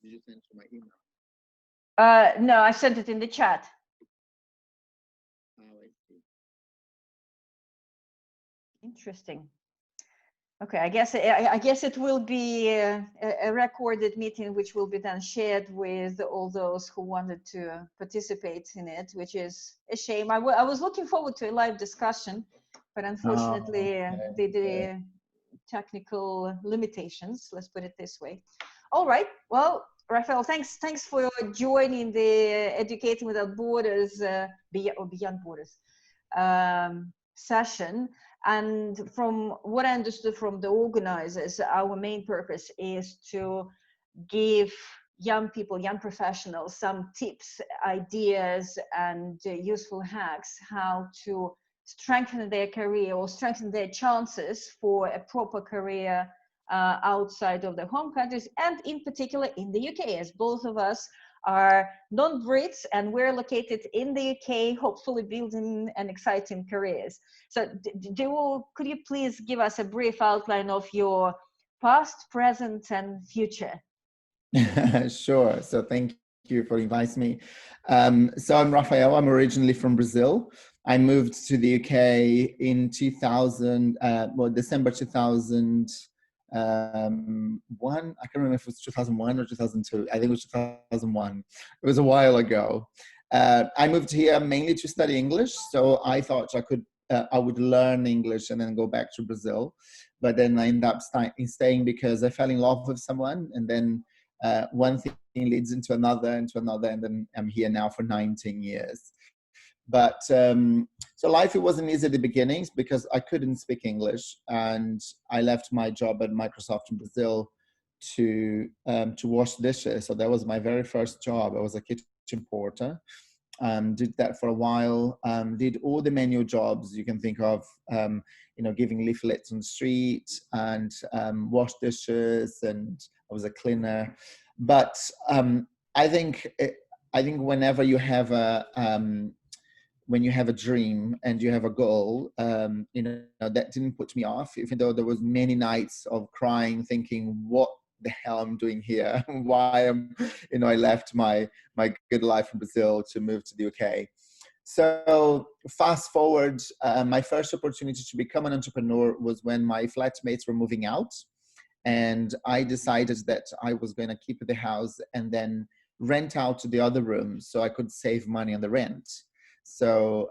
Did you send to my email? No, I sent it in the chat. Oh, I see. Interesting. Okay, I guess it will be a recorded meeting, which will be then shared with all those who wanted to participate in it, which is a shame. I was looking forward to a live discussion, but unfortunately, the technical limitations, let's put it this way. All right, well, Rafael, thanks for joining the Educating Without Borders, Beyond Borders session. And from what I understood from the organizers, our main purpose is to give young people, young professionals, some tips, ideas, and useful hacks how to strengthen their career or strengthen their chances for a proper career outside of their home countries, and in particular in the UK, as both of us are non-Brits and we're located in the UK, hopefully building an exciting careers. So could you please give us a brief outline of your past, present, and future? Sure. So thank you for inviting me. So I'm Rafael. I'm originally from Brazil. I moved to the UK in 2000, December 2001. I can't remember if it was 2001 or 2002. I think it was 2001. It was a while ago. I moved here mainly to study English. So I thought I would learn English and then go back to Brazil. But then I ended up staying because I fell in love with someone, and then one thing leads into another, and then I'm here now for 19 years. But so life, it wasn't easy at the beginnings because I couldn't speak English, and I left my job at Microsoft in Brazil to wash dishes. So that was my very first job. I was a kitchen porter. Did that for a while. Did all the manual jobs you can think of. Giving leaflets on the street and wash dishes, and I was a cleaner. But I think whenever you have when you have a dream and you have a goal, that didn't put me off, even though there was many nights of crying, thinking, what the hell I'm doing here? Why I left my good life in Brazil to move to the UK. So fast forward, my first opportunity to become an entrepreneur was when my flatmates were moving out, and I decided that I was going to keep the house and then rent out the other rooms so I could save money on the rent. So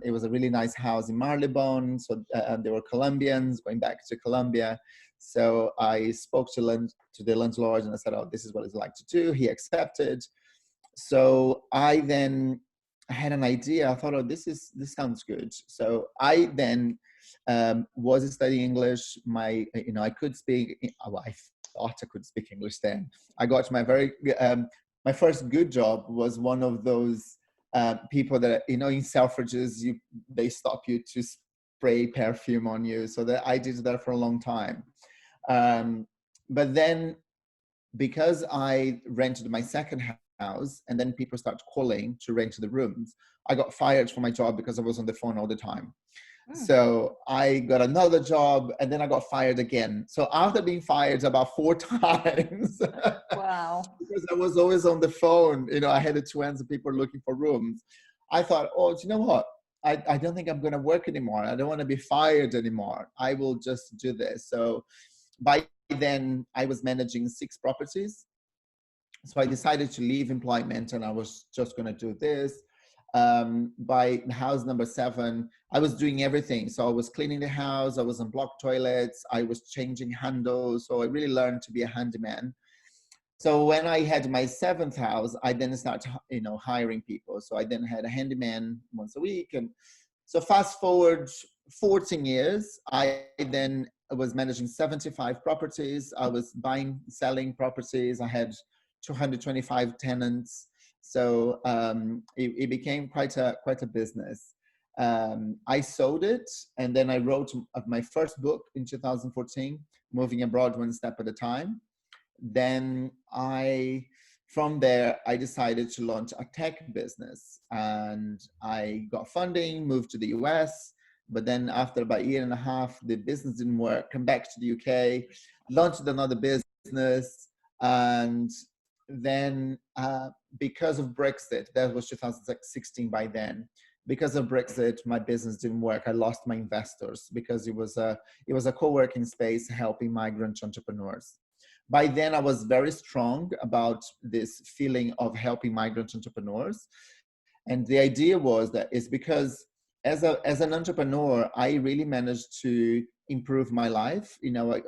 it was a really nice house in Marylebone. So they were Colombians, going back to Colombia. So I spoke to the landlord and I said, oh, this is what it's like to do. He accepted. So I then had an idea. I thought, oh, this sounds good. So I then was studying English. I could speak. Well, I thought I could speak English then. I got my first good job was one of those people that in Selfridges they stop you to spray perfume on you. So that I did that for a long time. But then, because I rented my second house and then people started calling to rent the rooms, I got fired from my job because I was on the phone all the time. So I got another job and then I got fired again. So after being fired about 4 times, wow, because I was always on the phone, I had to answer people looking for rooms. I thought, oh, do you know what? I don't think I'm going to work anymore. I don't want to be fired anymore. I will just do this. So by then I was managing 6 properties. So I decided to leave employment and I was just going to do this. By house number 7, I was doing everything. So I was cleaning the house, I was on block toilets, I was changing handles. So I really learned to be a handyman. So when I had my 7th house, I then started, hiring people. So I then had a handyman once a week. And so fast forward 14 years, I then was managing 75 properties. I was buying, selling properties. I had 225 tenants. So it became quite a business. I sold it, and then I wrote my first book in 2014, Moving Abroad One Step at a Time. Then from there, I decided to launch a tech business, and I got funding, moved to the US. But then after about a year and a half, the business didn't work. Come back to the UK, launched another business, and then because of Brexit, that was 2016 by then. Because of Brexit, my business didn't work. I lost my investors because it was a co-working space helping migrant entrepreneurs. By then, I was very strong about this feeling of helping migrant entrepreneurs. And the idea was that it's because as an entrepreneur, I really managed to improve my life.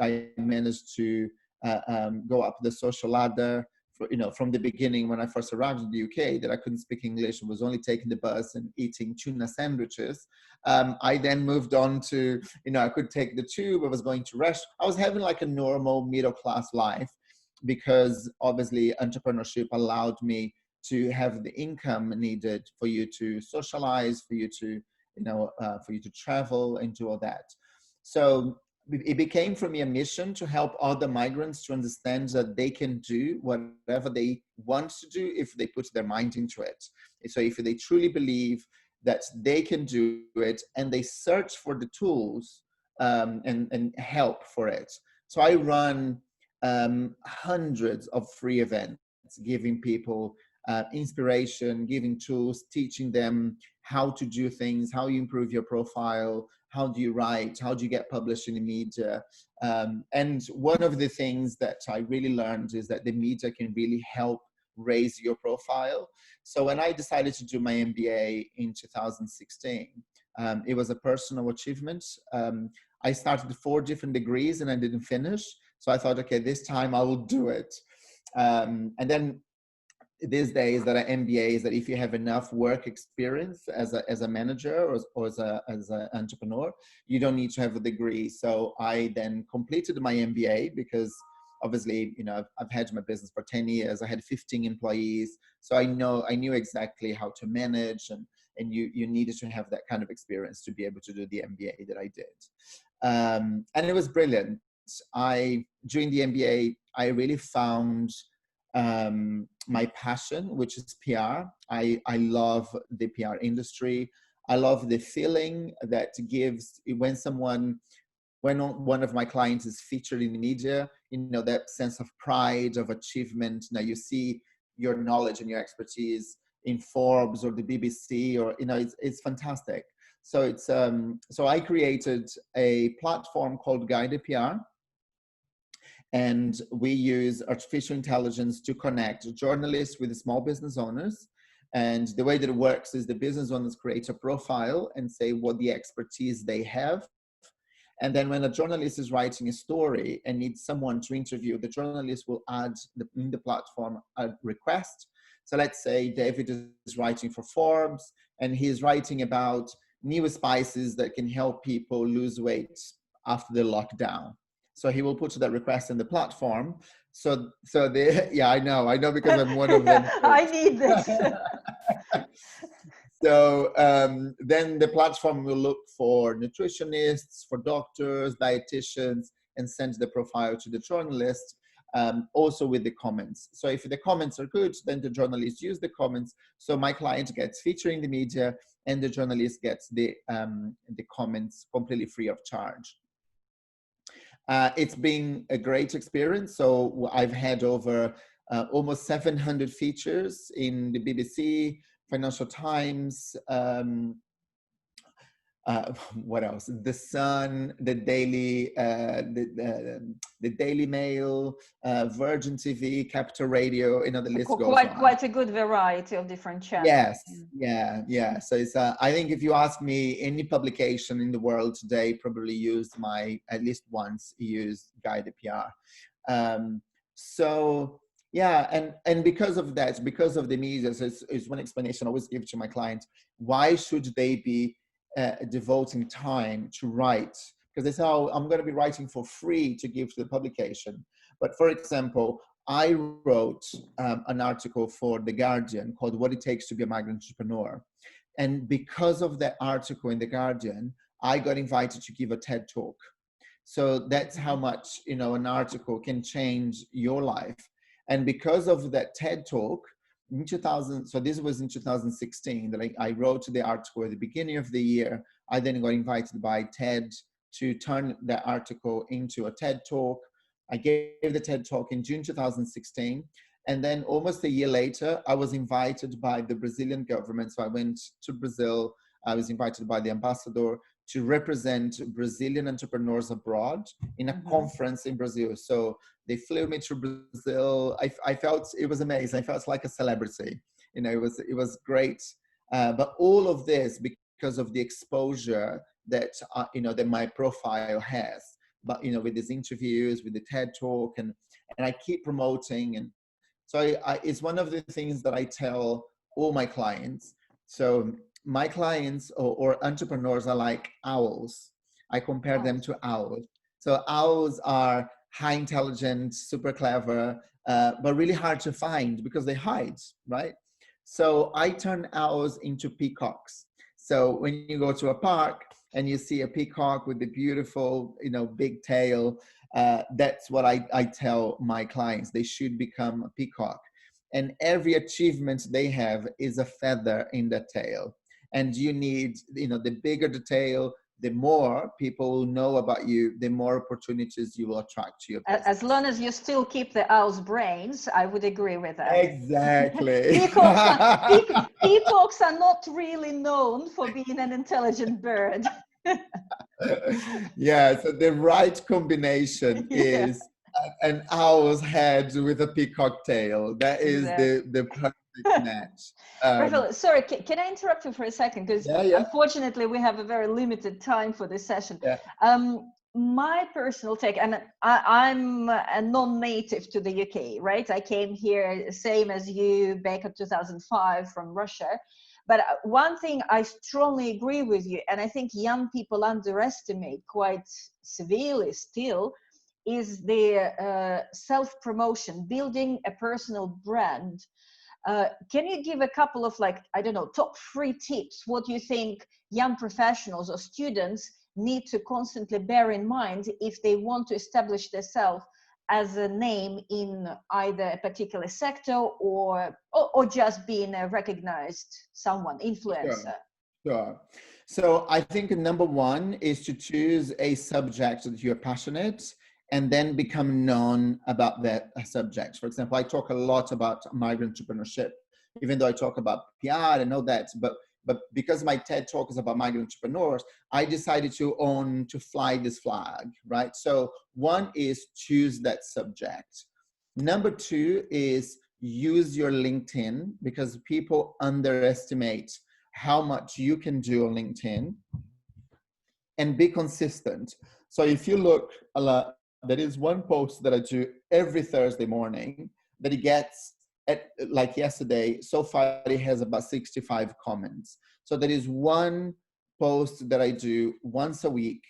I managed to go up the social ladder. From the beginning, when I first arrived in the UK, that I couldn't speak English and was only taking the bus and eating tuna sandwiches. I then moved on to, I could take the tube. I was going to restaurants. I was having like a normal middle class life because obviously entrepreneurship allowed me to have the income needed for you to socialize, for you to, for you to travel and do all that. So it became for me a mission to help other migrants to understand that they can do whatever they want to do if they put their mind into it. So if they truly believe that they can do it and they search for the tools and help for it. So I run hundreds of free events, giving people inspiration, giving tools, teaching them how to do things, how you improve your profile, how do you write, how do you get published in the media. And one of the things that I really learned is that the media can really help raise your profile. So when I decided to do my MBA in 2016, it was a personal achievement. I started 4 different degrees and I didn't finish. So I thought, okay, this time I will do it. And then these days that are MBAs, that if you have enough work experience as a manager or as an entrepreneur, you don't need to have a degree. So I then completed my MBA because obviously, I've had my business for 10 years. I had 15 employees. So I knew exactly how to manage, and you needed to have that kind of experience to be able to do the MBA that I did. And it was brilliant. During the MBA, I really found my passion, which is PR. I love the PR industry. I love the feeling that gives when one of my clients is featured in the media, that sense of pride, of achievement. Now you see your knowledge and your expertise in Forbes or the BBC, or, it's fantastic. So so I created a platform called Guided PR. And we use artificial intelligence to connect journalists with small business owners. And the way that it works is the business owners create a profile and say what the expertise they have. And then when a journalist is writing a story and needs someone to interview, the journalist will add in the platform a request. So let's say David is writing for Forbes and he's writing about new spices that can help people lose weight after the lockdown. So he will put that request in the platform. Yeah, I know because I'm one of them. I need this. So then the platform will look for nutritionists, for doctors, dietitians, and send the profile to the journalist, also with the comments. So if the comments are good, then the journalist use the comments. So my client gets featured in the media and the journalist gets the comments completely free of charge. It's been a great experience. So I've had over almost 700 features in the BBC, Financial Times, what else? The Sun, the Daily Mail, Virgin TV, Capital Radio. The list goes on. Quite a good variety of different channels. Yes, yeah. So it's I think if you ask me, any publication in the world today probably used at least once used Guided PR. So yeah, and because of that, because of the media, is one explanation I always give to my clients. Why should they be devoting time to write? Because they say, oh, I'm going to be writing for free to give to the publication. But for example, I wrote an article for The Guardian called What It Takes to Be a Migrant Entrepreneur. And because of that article in The Guardian, I got invited to give a TED Talk. So that's how much, an article can change your life. And because of that TED Talk, so this was in 2016 that I wrote the article at the beginning of the year. I then got invited by TED to turn the article into a TED Talk. I gave the TED Talk in June 2016. And then almost a year later, I was invited by the Brazilian government. So I went to Brazil. I was invited by the ambassador to represent Brazilian entrepreneurs abroad in a conference in Brazil. So they flew me to Brazil. I felt it was amazing. I felt like a celebrity. You know, it was great. But all of this because of the exposure that that my profile has. But with these interviews, with the TED Talk, and I keep promoting, and so it's one of the things that I tell all my clients. So my clients or entrepreneurs are like owls. I compare them to owls. So owls are high intelligent, super clever, but really hard to find because they hide, right? So I turn owls into peacocks. So when you go to a park and you see a peacock with the beautiful, big tail, that's what I tell my clients. They should become a peacock. And every achievement they have is a feather in the tail. And you need, the bigger the tail, the more people know about you, the more opportunities you will attract to your business. As long as you still keep the owl's brains, I would agree with that. Exactly. Peacocks are not really known for being an intelligent bird. Yeah, so the right combination is an owl's head with a peacock tail. That is the perfect match. Rafael, sorry, can I interrupt you for a second? Because unfortunately, we have a very limited time for this session. Yeah. My personal take, and I'm a non-native to the UK, right? I came here, same as you, back in 2005 from Russia. But one thing I strongly agree with you, and I think young people underestimate quite severely still, is the self-promotion, building a personal brand. Can you give a couple of, top 3 tips? What do you think young professionals or students need to constantly bear in mind if they want to establish themselves as a name in either a particular sector or just being a recognized influencer? Sure. So I think number 1 is to choose a subject that you're passionate and then become known about that subject. For example, I talk a lot about migrant entrepreneurship, even though I talk about PR, I know that, but because my TED Talk is about migrant entrepreneurs, I decided to fly this flag, right? So 1 is choose that subject. Number 2 is use your LinkedIn, because people underestimate how much you can do on LinkedIn, and be consistent. So if you look a lot, there is one post that I do every Thursday morning that it gets, like yesterday, so far it has about 65 comments. So there is one post that I do once a week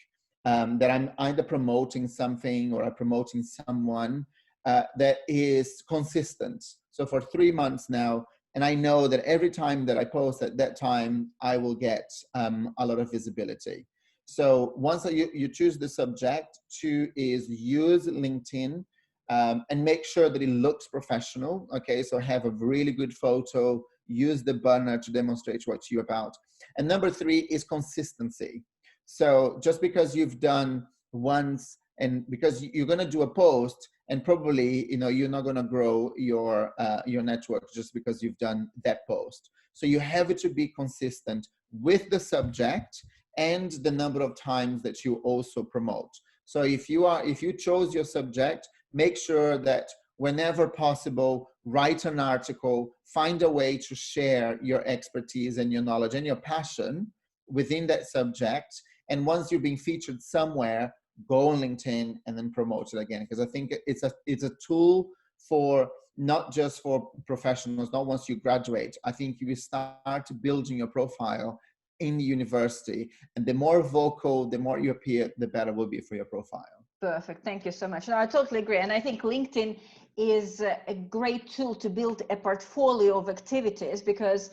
that I'm either promoting something or I'm promoting someone that is consistent. So for 3 months now, and I know that every time that I post at that time, I will get a lot of visibility. So once you choose the subject, 2 is use LinkedIn and make sure that it looks professional. Okay, so have a really good photo, use the banner to demonstrate what you're about. And number 3 is consistency. So just because you've done once, and because you're going to do a post, and probably you're not going to grow your network just because you've done that post. So you have to be consistent with the subject and the number of times that you also promote. So if you chose your subject, make sure that whenever possible, write an article, find a way to share your expertise and your knowledge and your passion within that subject. And once you're being featured somewhere, go on LinkedIn and then promote it again. Because I think it's a tool for not just for professionals, not once you graduate. I think you start building your profile in the university, and the more vocal, the more you appear, the better will be for your profile. Perfect. Thank you so much. No, I totally agree. And I think LinkedIn is a great tool to build a portfolio of activities, because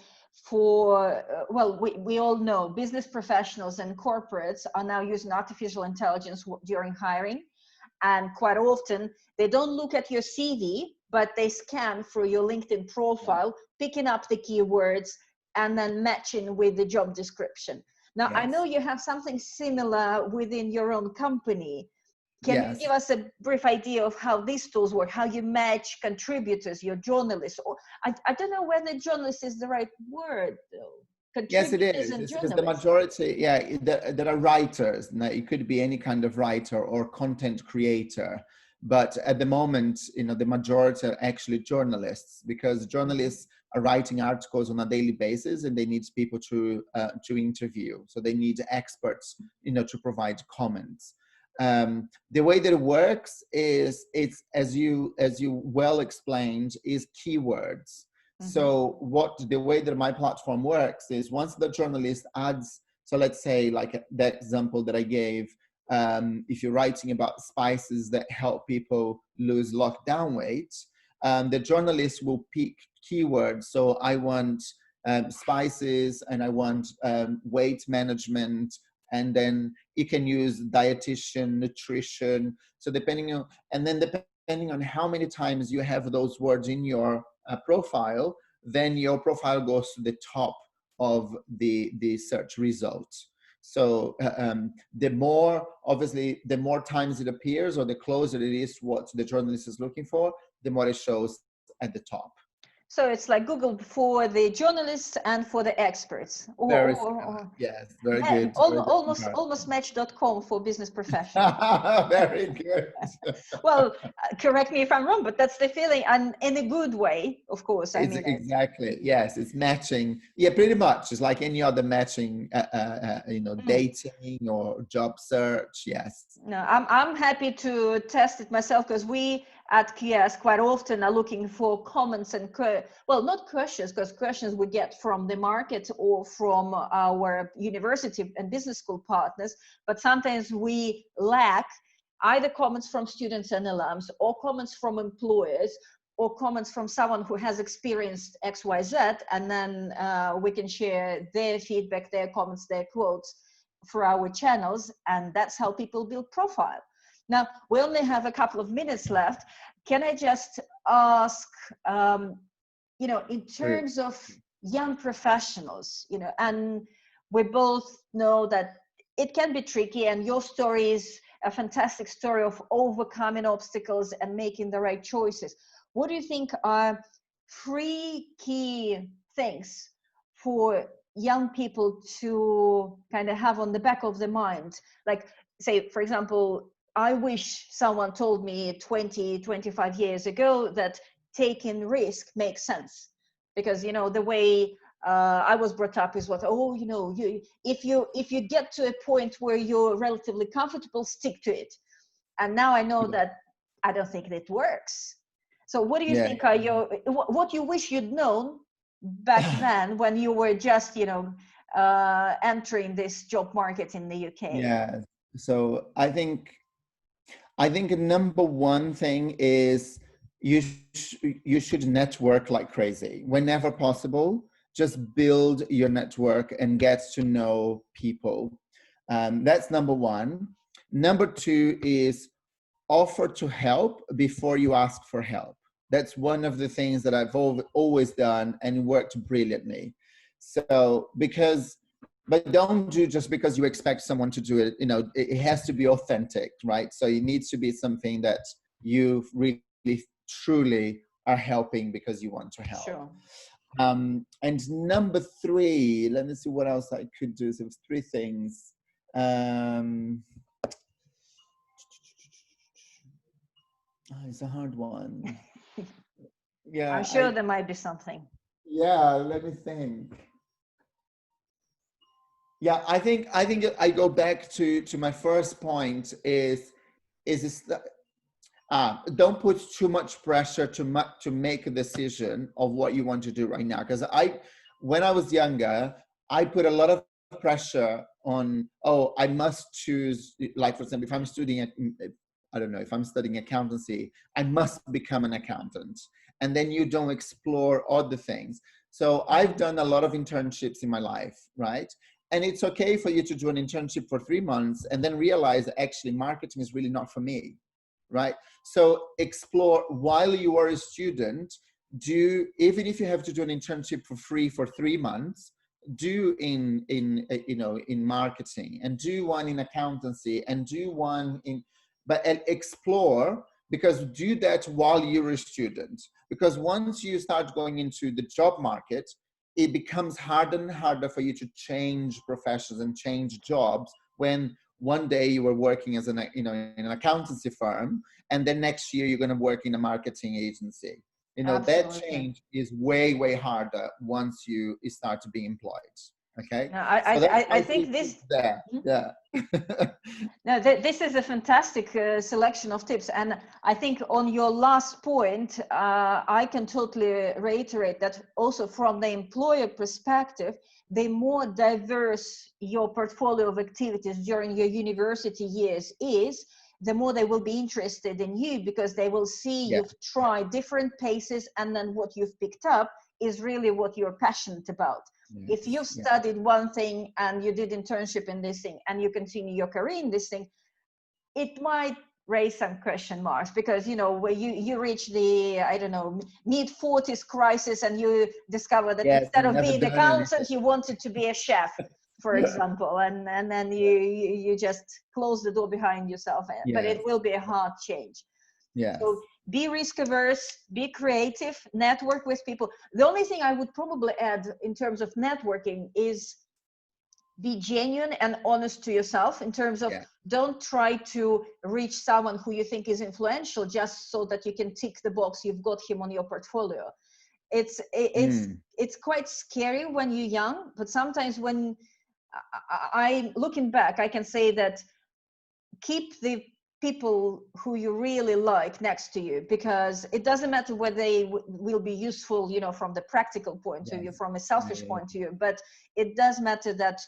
we all know business professionals and corporates are now using artificial intelligence during hiring. And quite often they don't look at your CV, but they scan through your LinkedIn profile, picking up the keywords and then matching with the job description. Now, I know you have something similar within your own company. Can you Yes. give us a brief idea of how these tools work, how you match contributors, your journalists? Or I don't know whether journalist is the right word, though. Yes, it Contributors is. and It's because the journalists. majority, yeah, there are writers. Now, it could be any kind of writer or content creator. But at the moment, the majority are actually journalists, because journalists are writing articles on a daily basis, and they need people to interview. So they need experts, to provide comments. The way that it works is, it's as you well explained, is keywords. So the way that my platform works is, once the journalist adds, so let's say like that example that I gave, if you're writing about spices that help people lose lockdown weight, the journalist will pick keywords. So I want spices, and I want weight management, and then you can use dietitian, nutrition. So depending on how many times you have those words in your profile, then your profile goes to the top of the search results. So the more times it appears, or the closer it is to what the journalist is looking for, the more it shows at the top. So it's like Google for the journalists and for the experts. Very similar. Yes, very good. Very good Almost match.com for business professionals. Very good. Well, correct me if I'm wrong, but that's the feeling, and in a good way, of course. I It's mean, exactly, yes, it's matching. Yeah, pretty much. It's like any other matching, dating or job search. Yes. no, I'm happy to test it myself, because we at QS quite often are looking for comments and not questions, because questions we get from the market or from our university and business school partners, but sometimes we lack either comments from students and alums, or comments from employers, or comments from someone who has experienced XYZ, and then we can share their feedback, their comments, their quotes for our channels, and that's how people build profile. Now, we only have a couple of minutes left. Can I just ask, in terms of young professionals, and we both know that it can be tricky, and your story is a fantastic story of overcoming obstacles and making the right choices. What do you think are 3 key things for young people to kind of have on the back of their mind? Like, say, for example, I wish someone told me 20, 25 years ago that taking risk makes sense, because the way I was brought up is if you get to a point where you're relatively comfortable, stick to it. And now I know that I don't think that works. So what do you think are what you wish you'd known back then, when you were just entering this job market in the UK? Yeah. So I think number one thing is, you should network like crazy whenever possible. Just build your network and get to know people. That's number one. Number two is, offer to help before you ask for help. That's one of the things that I've always done, and worked brilliantly. So but don't do just because you expect someone to do it. It has to be authentic, right? So it needs to be something that you really truly are helping because you want to help. Sure. And number three, let me see what else I could do. So it was 3 things. It's a hard one. Yeah, I'm sure there might be something. Yeah, let me think. Yeah, I think I go back to my first point is don't put too much pressure to make a decision of what you want to do right now. Because when I was younger, I put a lot of pressure on, I must choose, like, for example, if I'm studying, I don't know, if I'm studying accountancy, I must become an accountant. And then you don't explore other things. So I've done a lot of internships in my life, right? And it's okay for you to do an internship for 3 months and then realize that actually marketing is really not for me, right? So explore while you are a student. Even if you have to do an internship for free for 3 months, do in marketing, and do one in accountancy, and do one in, but explore, because do that while you're a student. Because once you start going into the job market, it becomes harder and harder for you to change professions and change jobs when one day you were working as in an accountancy firm, and then next year you're going to work in a marketing agency. That Absolutely. change is way harder once you start to be employed. Okay. No, So that's I my think 3 this. tips there. Yeah. No, this is a fantastic selection of tips. And I think on your last point, I can totally reiterate that also from the employer perspective, the more diverse your portfolio of activities during your university years is, the more they will be interested in you, because they will see Yeah. you've tried different paces, and then what you've picked up is really what you're passionate about. Yes. If you studied one thing and you did internship in this thing and you continue your career in this thing, it might raise some question marks, because where you reach the, I don't know, mid-40s crisis, and you discover that Yes, instead I've of never being an done anything. accountant, you wanted to be a chef, for example, and then you just close the door behind yourself. But it Yes. will be a hard change. Yes. So be risk averse, be creative, network with people. The only thing I would probably add in terms of networking is be genuine and honest to yourself, in terms of don't try to reach someone who you think is influential just so that you can tick the box, you've got him on your portfolio. It's quite scary when you're young, but sometimes when I looking back, I can say that keep the people who you really like next to you, because it doesn't matter whether they will be useful, from the practical point of view, from a selfish point of view, but it does matter that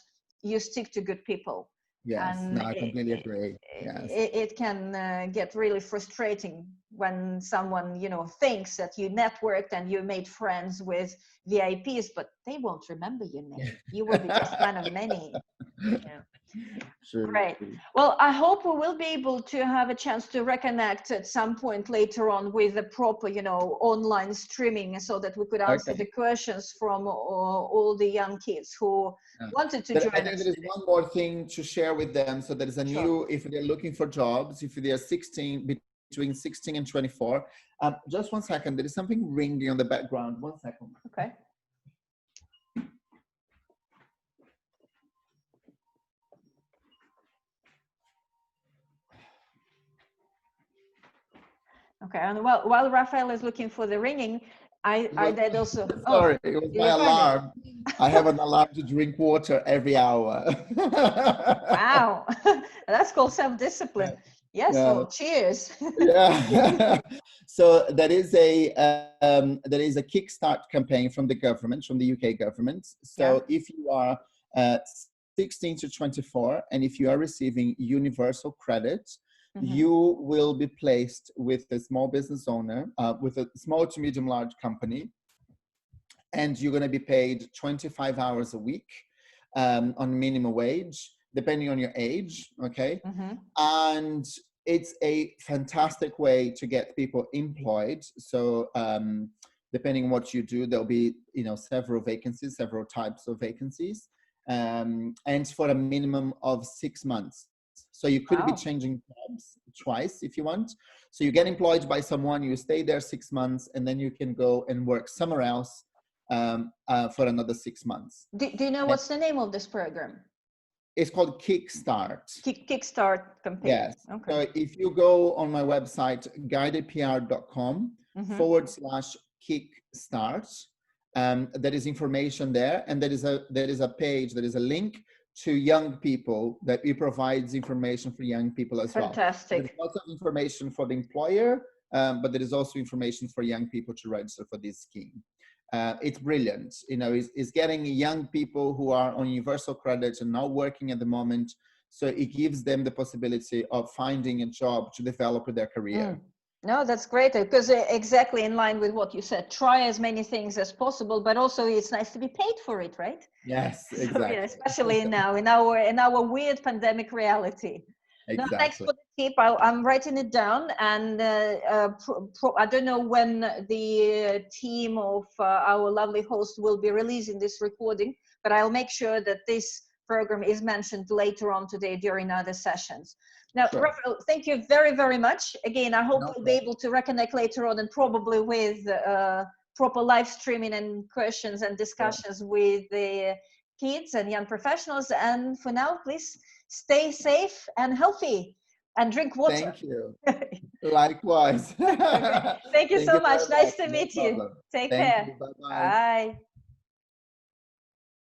you stick to good people. Yes, And no, I completely agree. Yes. it can get really frustrating when someone, thinks that you networked and you made friends with VIPs, but they won't remember your name. You will be just one of many. Yeah. Sure. Great. Well, I hope we will be able to have a chance to reconnect at some point later on with the proper, online streaming, so that we could answer the questions from all the young kids who wanted to join I think us. there is one more thing to share with them. So there is a new, if they're looking for jobs, if they're between 16 and 24. Just one second. There is something ringing on the background. 1 second. Okay. Okay, and while Rafael is looking for the ringing, I did also. Sorry, it was my alarm. I have an alarm to drink water every hour. Wow, that's called self-discipline. Yes, well, cheers. Yeah. So there is a Kickstart campaign from the government, from the UK government. So if you are 16 to 24, and if you are receiving universal credit, you will be placed with a small business owner, with a small to medium large company, and you're going to be paid 25 hours a week on minimum wage, depending on your age. Okay. And it's a fantastic way to get people employed. So depending on what you do, there'll be several vacancies, several types of vacancies, and for a minimum of 6 months. So you could be changing jobs twice if you want. So you get employed by someone, you stay there 6 months, and then you can go and work somewhere else for another 6 months. Do you know what's the name of this program? It's called Kickstart. Kickstart Campaign. Yes. Okay. So if you go on my website, guidedpr.com/kickstart, there is information there, and there is a page, there is a link to young people that it provides information for young people as well. Fantastic. There's lots of information for the employer, but there is also information for young people to register for this scheme. It's brilliant. It's getting young people who are on universal credit and not working at the moment. So it gives them the possibility of finding a job to develop their career. No, that's great, because exactly in line with what you said. Try as many things as possible, but also it's nice to be paid for it, right? Yes, exactly. So, especially now in our weird pandemic reality. Exactly. No, thanks for the tip. I'm writing it down, and I don't know when the team of our lovely host will be releasing this recording, but I'll make sure that this program is mentioned later on today during other sessions. Now, Sure. Rafael, thank you very, very much. Again, I hope No we'll be able to reconnect later on, and probably with proper live streaming and questions and discussions with the kids and young professionals. And for now, please stay safe and healthy and drink water. Thank you. Likewise. Okay. Thank you Thank so you much. very Nice much. to No meet you. problem. Take Thank care. you. Bye-bye. Bye.